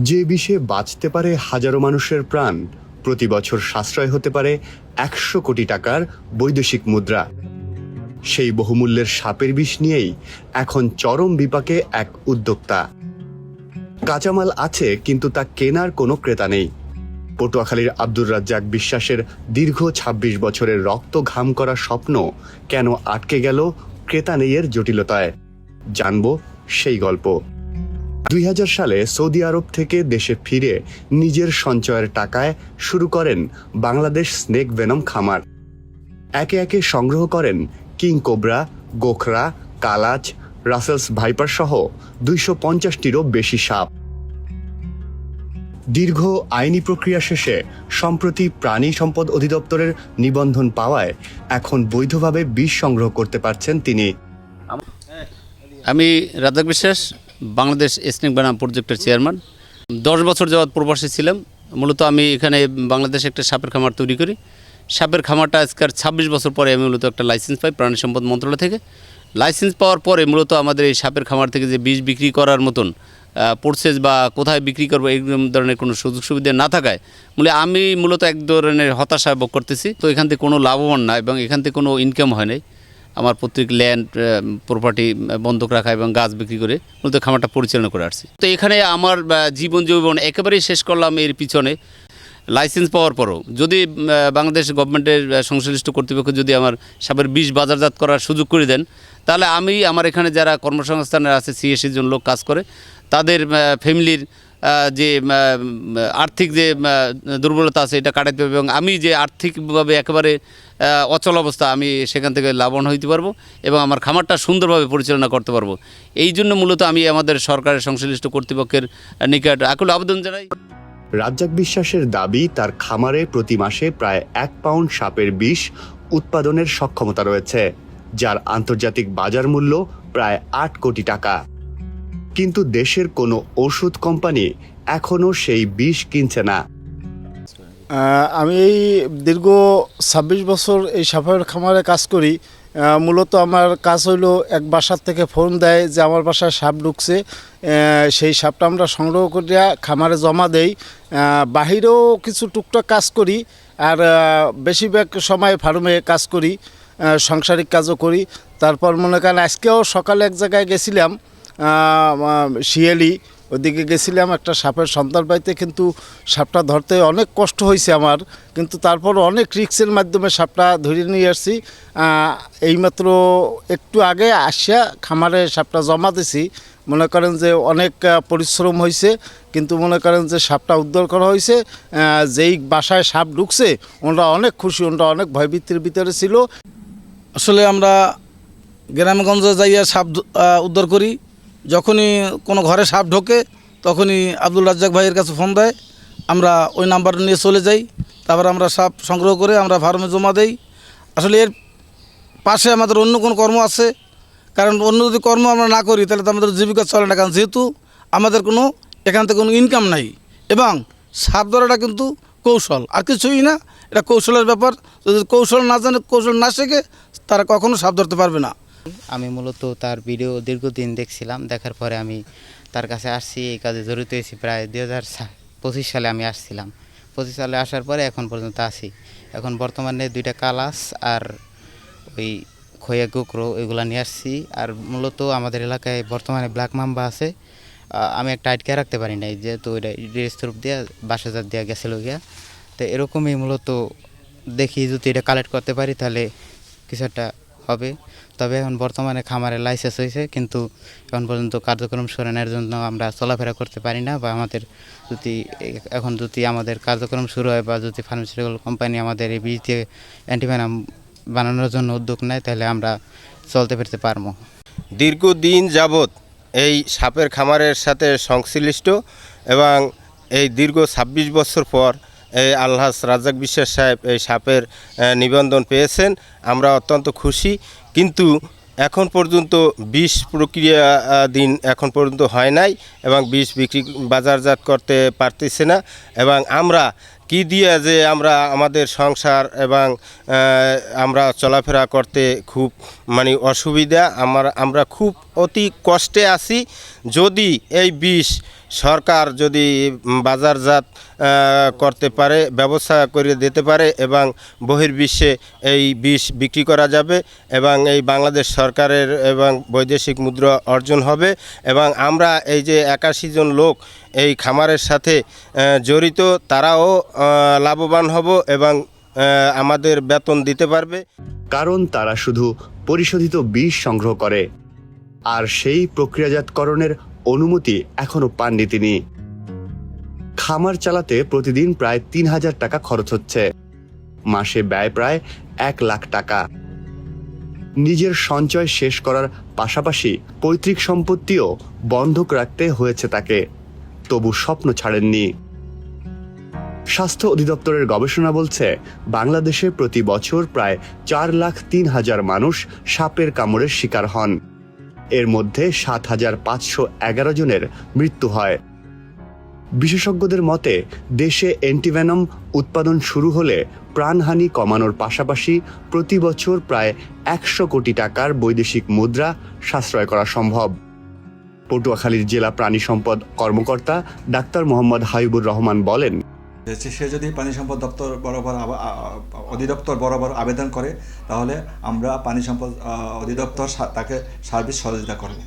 যে বিষে বাঁচতে পারে হাজারো মানুষের প্রাণ, প্রতি বছর সাশ্রয় হতে পারে ১০০ কোটি টাকার বৈদেশিক মুদ্রা। সেই বহুমূল্যের সাপের বিষ নিয়েই এখন চরম বিপাকে এক উদ্যোক্তা। কাঁচামাল আছে, কিন্তু তা কেনার কোনো ক্রেতা নেই। পটুয়াখালীর আব্দুর রাজ্জাক বিশ্বাসের দীর্ঘ ২৬ বছরের রক্ত ঘাম করা স্বপ্ন কেন আটকে গেল ক্রেতা নেই এর জটিলতায়? জানবো সেই গল্প। ২০০০ সালে সৌদি আরব থেকে দেশে ফিরে নিজের সঞ্চয়ের টাকায় শুরু করেন বাংলাদেশ স্নেক ভেনম খামার। একে একে সংগ্রহ করেন কিং কোবরা, গোখরা, কালাচ, রাসেলস ভাইপার সহ ২৫০টিরও বেশি সাপ। দীর্ঘ আইনি প্রক্রিয়া শেষে সম্প্রতি প্রাণী সম্পদ অধিদপ্তরের নিবন্ধন পাওয়ায় এখন বৈধভাবে বিষ সংগ্রহ করতে পারছেন তিনি। আমি রাজ্জাক বিশ্বাস, বাংলাদেশ স্নেক ভেনম প্রজেক্টের চেয়ারম্যান। 10 বছর যাবৎ প্রবাসী ছিলাম। মূলত আমি এখানে বাংলাদেশে একটা সাপের খামার তৈরি করি। সাপের খামারটা আজকের 26 বছর পরে আমি মূলত একটা লাইসেন্স পাই প্রাণী সম্পদ মন্ত্রণালয় থেকে। লাইসেন্স পাওয়ার পরে মূলত আমাদের এই সাপের খামার থেকে যে বিষ বিক্রি করার মতন প্রসেস বা কোথায় বিক্রি করবো এই ধরনের কোনো সুযোগ সুবিধা না থাকায় আমি মূলত এক ধরনের হতাশা ভোগ করতেছি। তো এখান থেকে কোনো লাভবান না এবং এখান থেকে কোনো ইনকাম হয় নাই। আমার প্রত্যেক ল্যান্ড প্রপার্টি বন্ধক রাখা এবং গাছ বিক্রি করে মূলত খামারটা পরিচালনা করে আসছি। তো এখানে আমার জীবন যৌবন একেবারেই শেষ করলাম এর পিছনে। লাইসেন্স পাওয়ার পরও যদি বাংলাদেশ গভর্নমেন্টের সংশ্লিষ্ট কর্তৃপক্ষ যদি আমার সাপের বিষ বাজারজাত করার সুযোগ করে দেন, তাহলে আমি আমার এখানে যারা কর্মসংস্থানের আছে, সিএসসির জন্য লোক কাজ করে, তাদের ফ্যামিলির যে আর্থিক যে দুর্বলতা আছে এটা কাটাতে পারবে এবং আমি যে আর্থিকভাবে একেবারে অচল অবস্থা, আমি সেখান থেকে লাভবান হইতে পারবো এবং আমার খামারটা সুন্দরভাবে পরিচালনা করতে পারবো। এই জন্য মূলত আমি আমাদের সরকারের সংশ্লিষ্ট কর্তৃপক্ষের নিকট আকুল আবেদন জানাই। রাজ্জাক বিশ্বাসের দাবি, তার খামারে প্রতি মাসে প্রায় ১ পাউন্ড সাপের বিষ উৎপাদনের সক্ষমতা রয়েছে, যার আন্তর্জাতিক বাজার মূল্য প্রায় ৮ কোটি টাকা। কিন্তু দেশের কোনো ওষুধ কোম্পানি এখনো সেই বিষ কিনছে না। আমি এই দীর্ঘ ২৬ বছর এই সাপের খামারে কাজ করি। মূলত আমার কাজ হইলো এক বাসার থেকে ফোন দেয় যে আমার বাসায় সাপ ঢুকছে, সেই সাপটা আমরা সংগ্রহ করিয়া খামারে জমা দেই। বাহিরেও কিছু টুকটাক কাজ করি, আর বেশিরভাগ সময় ফার্মে কাজ করি, সাংসারিক কাজও করি। তারপর মনে করেন আজকেও সকালে এক জায়গায় গেছিলাম, শিয়ালি, ওদিকে গেছিলাম একটা সাপের সন্ধান পাইতে, কিন্তু সাপটা ধরতে অনেক কষ্ট হয়েছে আমার, কিন্তু তারপর অনেক রিস্কের মাধ্যমে সাপটা ধরে নিয়ে আসছি। এইমাত্র একটু আগে আসিয়া খামারে সাপটা জমা দিছি। মনে করেন যে অনেক পরিশ্রম হয়েছে, কিন্তু মনে করেন যে সাপটা উদ্ধার করা হয়েছে। যেই বাসায় সাপ ঢুকছে ওনারা অনেক খুশি, ওনারা অনেক ভয়ভীতির ভিতরে ছিল। আসলে আমরা গ্রামগঞ্জে যাইয়া সাপ উদ্ধার করি। যখনই কোনো ঘরে সাপ ঢোকে তখনই আব্দুল রাজ্জাক ভাইয়ের কাছে ফোন দেয়, আমরা ওই নাম্বার নিয়ে চলে যাই। তারপর আমরা সাপ সংগ্রহ করে আমরা ফার্মে জমা দেই। আসলে এর পাশে আমাদের অন্য কোনো কর্ম আছে, কারণ অন্য যদি কর্ম আমরা না করি তাহলে তো আমাদের জীবিকা চলে না, কারণ যেহেতু আমাদের কোনো এখান থেকে কোনো ইনকাম নাই। এবং সাপ ধরাটা কিন্তু কৌশল, আর কিছুই না, এটা কৌশলের ব্যাপার। যদি কৌশল না জানে, কৌশল না শেখে, তারা কখনো সাপ ধরতে পারবে না। আমি মূলত তার ভিডিও দীর্ঘদিন দেখছিলাম, দেখার পরে আমি তার কাছে আসছি, এই কাজে জড়িত হয়েছি। প্রায় 2025 সালে আমি আসছিলাম। 25 সালে আসার পরে এখন পর্যন্ত আছি। এখন বর্তমানে 2টা কালাস আর ওই খয়া গোকরো এগুলো নিয়ে আসছি। আর মূলত আমাদের এলাকায় বর্তমানে ব্ল্যাক মাম্বা আছে। আমি একটা আটকে রাখতে পারি নাই, যেহেতু ওইটা রেজিস্টার দিয়ে বাসাজাত দেওয়া গেছিলো গিয়া। তো এরকমই মূলত দেখি যদি এটা কালেক্ট করতে পারি তাহলে কিছু একটা হবে। তবে এখন বর্তমানে খামারে লাইসেন্স হয়েছে, কিন্তু এখন পর্যন্ত কার্যক্রম শুরুর জন্য আমরা চলাফেরা করতে পারি না। বা আমাদের যদি আমাদের কার্যক্রম শুরু হয় বা যদি ফার্মাসিউটিক্যাল কোম্পানি আমাদের এই বীজ দিয়ে অ্যান্টিভেনাম বানানোর জন্য উদ্যোগ নেয়, তাহলে আমরা চলতে ফিরতে পারবো। দীর্ঘদিন যাবৎ এই সাপের খামারের সাথে সংশ্লিষ্ট এবং এই দীর্ঘ 26 বছর পর এই আলহাজ রাজ্জাক বিশ্বাস সাহেব এই সাপের নিবন্ধন পেয়েছেন। আমরা অত্যন্ত খুশি, কিন্তু এখন পর্যন্ত বিষ প্রক্রিয়াধীন এখন পর্যন্ত হয় নাই এবং বিষ বিক্রি বাজারজাত করতে পারতেছে না। এবং আমরা কি দিয়ে যে আমরা আমাদের সংসার এবং আমরা চলাফেরা করতে খুব অসুবিধা, আমরা খুব অতি কষ্টে আছি। যদি এই বিষ সরকার যদি বাজারজাত করতে পারে, ব্যবস্থা করে দিতে পারে এবং বহির্বিশ্বে এই বিষ বিক্রি করা যাবে এবং এই বাংলাদেশ সরকারের এবং বৈদেশিক মুদ্রা অর্জন হবে এবং আমরা এই যে 81 জন লোক এই খামারের সাথে জড়িত, তারাও লাভবান হব এবং আমাদের বেতন দিতে পারবে। কারণ তারা শুধু পরিশোধিত বিষ সংগ্রহ করে, আর সেই প্রক্রিয়াজাতকরণের অনুমতি এখনো পাননি তিনি। খামার চালাতে প্রতিদিন প্রায় 3000 টাকা খরচ হচ্ছে, মাসে ব্যয় প্রায় 1 লাখ টাকা। নিজের সঞ্চয় শেষ করার পাশাপাশি পৈতৃক সম্পত্তিও বন্ধক রাখতে হয়েছে তাকে, তবু স্বপ্ন ছাড়েননি। স্বাস্থ্য অধিদপ্তরের গবেষণা বলছে, বাংলাদেশে প্রতি বছর প্রায় 4,03,000 মানুষ সাপের কামড়ের শিকার হন। এর মধ্যে 7,511 জনের মৃত্যু হয়। বিশেষজ্ঞদের মতে, দেশে অ্যান্টিভেনম উৎপাদন শুরু হলে প্রাণহানি কমানোর পাশাপাশি প্রতি বছর প্রায় 100 কোটি টাকার বৈদেশিক মুদ্রা সাশ্রয় করা সম্ভব। পটুয়াখালীর জেলা প্রাণী সম্পদ কর্মকর্তা ডাক্তার মোহাম্মদ হাবিবুর রহমান বলেন, সে যদি পানি সম্পদ দপ্তর বরাবর অধিদপ্তর বরাবর আবেদন করে, তাহলে আমরা পানি সম্পদ অধিদপ্তর তাকে সার্বিক সহযোগিতা করব।